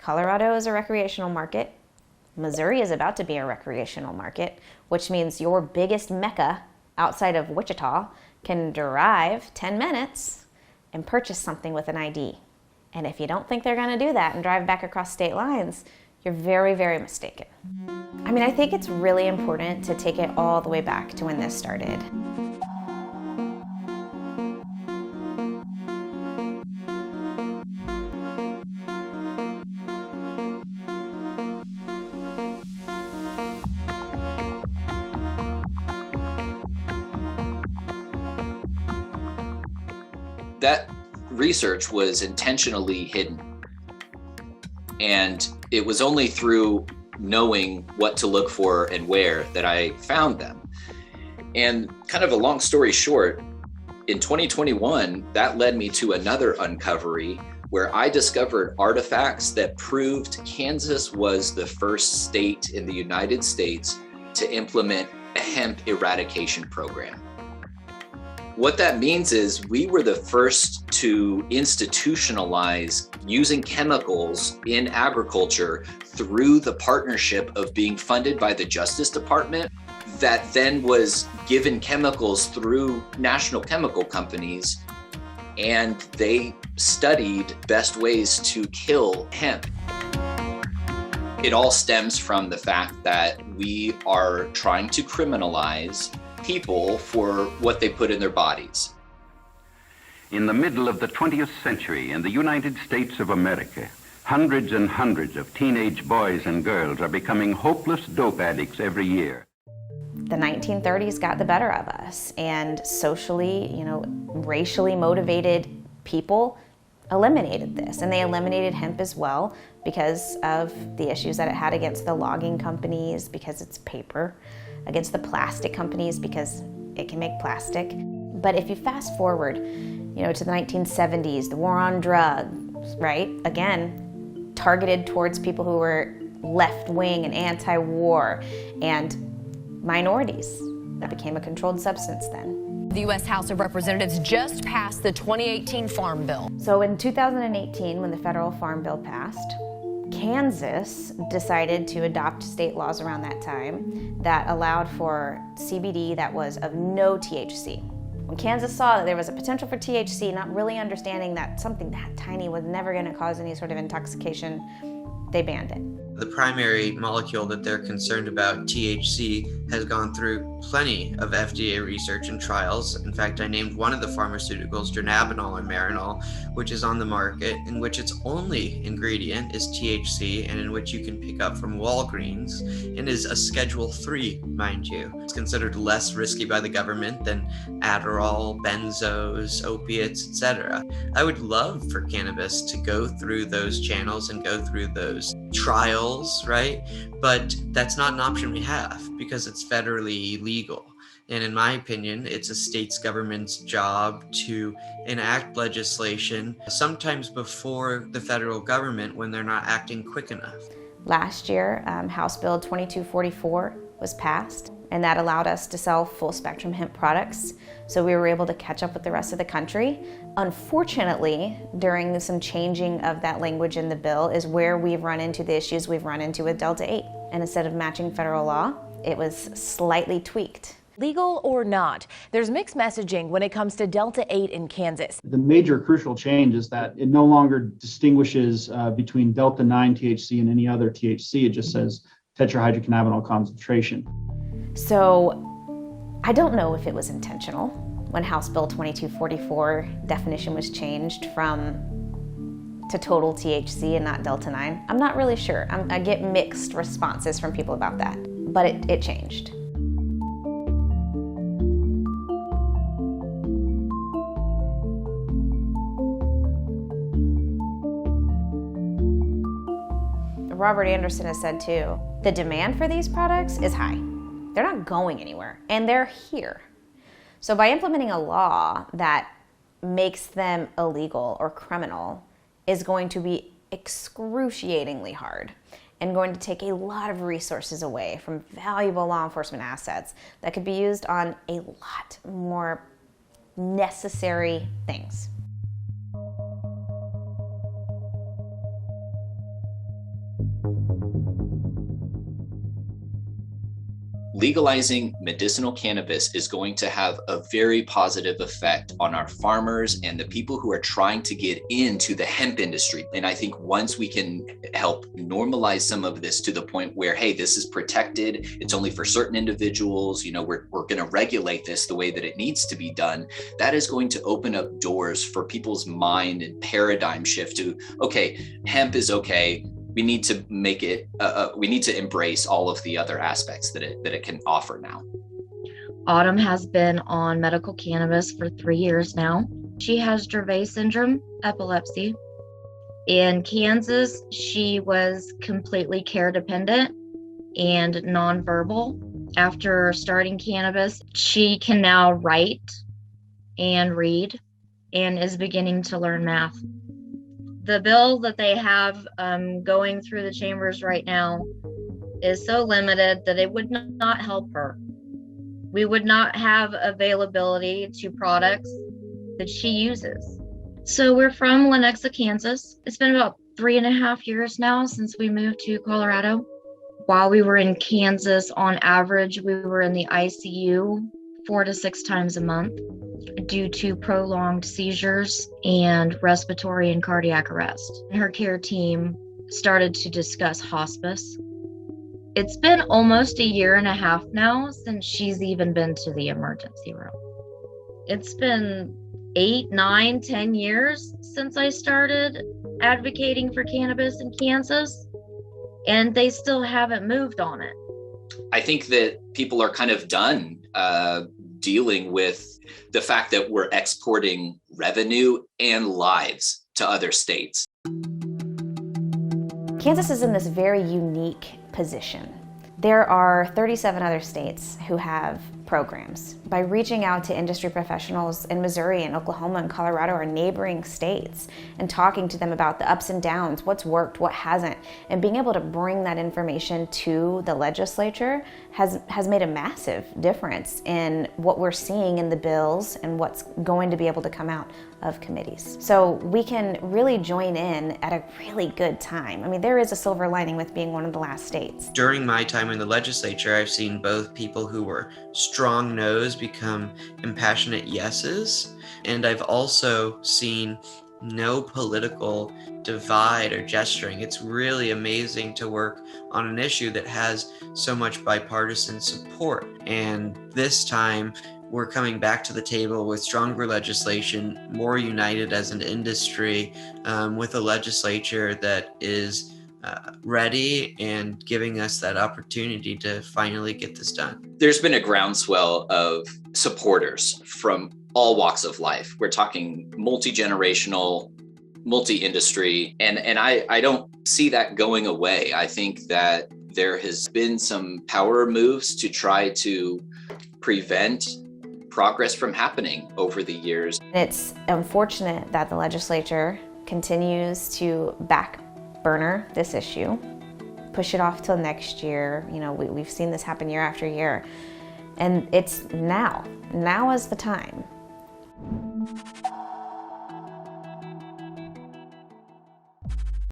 Colorado is a recreational market. Missouri is about to be a recreational market, which means your biggest mecca outside of Wichita can drive 10 minutes and purchase something with an ID. And if you don't think they're going to do that and drive back across state lines, you're very, very mistaken. I mean, I think it's really important to take it all the way back to when this started. That research was intentionally hidden. And it was only through knowing what to look for and where that I found them. And kind of a long story short, in 2021, that led me to another uncovery where I discovered artifacts that proved Kansas was the first state in the United States to implement a hemp eradication program. What that means is we were the first to institutionalize using chemicals in agriculture through the partnership of being funded by the Justice Department that then was given chemicals through national chemical companies, and they studied best ways to kill hemp. It all stems from the fact that we are trying to criminalize people for what they put in their bodies. In the middle of the 20th century in the United States of America, hundreds and hundreds of teenage boys and girls are becoming hopeless dope addicts every year. The 1930s got the better of us, and socially, racially motivated people eliminated this, and they eliminated hemp as well because of the issues that it had against the logging companies, because it's paper, against the plastic companies because it can make plastic. But if you fast forward, to the 1970s, the war on drugs, right? Again, targeted towards people who were left-wing and anti-war and minorities. That became a controlled substance then. The U.S. House of Representatives just passed the 2018 Farm Bill. So in 2018, when the federal Farm Bill passed, Kansas decided to adopt state laws around that time that allowed for CBD that was of no THC. When Kansas saw that there was a potential for THC, not really understanding that something that tiny was never going to cause any sort of intoxication, they banned it. The primary molecule that they're concerned about, THC, has gone through plenty of FDA research and trials. In fact, I named one of the pharmaceuticals, dronabinol or Marinol, which is on the market, in which its only ingredient is THC, and in which you can pick up from Walgreens, and is a Schedule 3, mind you. It's considered less risky by the government than Adderall, benzos, opiates, etc. I would love for cannabis to go through those channels and go through those trials, right? But that's not an option we have because it's federally illegal. And in my opinion, it's a state's government's job to enact legislation, sometimes before the federal government when they're not acting quick enough. Last year, House Bill 2244 was passed, and that allowed us to sell full spectrum hemp products. So we were able to catch up with the rest of the country. Unfortunately, during some changing of that language in the bill is where we've run into the issues we've run into with Delta 8. And instead of matching federal law, it was slightly tweaked. Legal or not, there's mixed messaging when it comes to Delta 8 in Kansas. The major crucial change is that it no longer distinguishes between Delta 9 THC and any other THC. It just says tetrahydrocannabinol concentration. So I don't know if it was intentional when House Bill 2244 definition was changed to total THC and not Delta 9. I'm not really sure. I get mixed responses from people about that, but it changed. Robert Anderson has said too, the demand for these products is high. They're not going anywhere, and they're here. So by implementing a law that makes them illegal or criminal is going to be excruciatingly hard and going to take a lot of resources away from valuable law enforcement assets that could be used on a lot more necessary things. Legalizing medicinal cannabis is going to have a very positive effect on our farmers and the people who are trying to get into the hemp industry. And I think once we can help normalize some of this to the point where, hey, this is protected, it's only for certain individuals, we're going to regulate this the way that it needs to be done, that is going to open up doors for people's mind and paradigm shift to, okay, hemp is okay. We need to make it, we need to embrace all of the other aspects that it can offer now. Autumn has been on medical cannabis for 3 years now. She has Dravet syndrome, epilepsy. In Kansas, she was completely care dependent and nonverbal. After starting cannabis, she can now write and read and is beginning to learn math. The bill that they have going through the chambers right now is so limited that it would not help her. We would not have availability to products that she uses. So we're from Lenexa, Kansas. It's been about 3.5 years now since we moved to Colorado. While we were in Kansas, on average, we were in the ICU 4 to 6 times a month due to prolonged seizures and respiratory and cardiac arrest. Her care team started to discuss hospice. It's been almost 1.5 years now since she's even been to the emergency room. It's been 8, 9, 10 years since I started advocating for cannabis in Kansas, and they still haven't moved on it. I think that people are kind of done dealing with the fact that we're exporting revenue and lives to other states. Kansas is in this very unique position. There are 37 other states who have programs. By reaching out to industry professionals in Missouri and Oklahoma and Colorado, our neighboring states, and talking to them about the ups and downs, what's worked, what hasn't, and being able to bring that information to the legislature has made a massive difference in what we're seeing in the bills and what's going to be able to come out of committees. So we can really join in at a really good time. I mean, there is a silver lining with being one of the last states. During my time in the legislature, I've seen both people who were strong no's become impassionate yeses, and I've also seen no political divide or gesturing. It's really amazing to work on an issue that has so much bipartisan support. And this time, we're coming back to the table with stronger legislation, more united as an industry, with a legislature that is ready and giving us that opportunity to finally get this done. There's been a groundswell of supporters from all walks of life. We're talking multi-generational, multi-industry, and I don't see that going away. I think that there has been some power moves to try to prevent progress from happening over the years. It's unfortunate that the legislature continues to back burner this issue, push it off till next year. We've seen this happen year after year, and it's now is the time.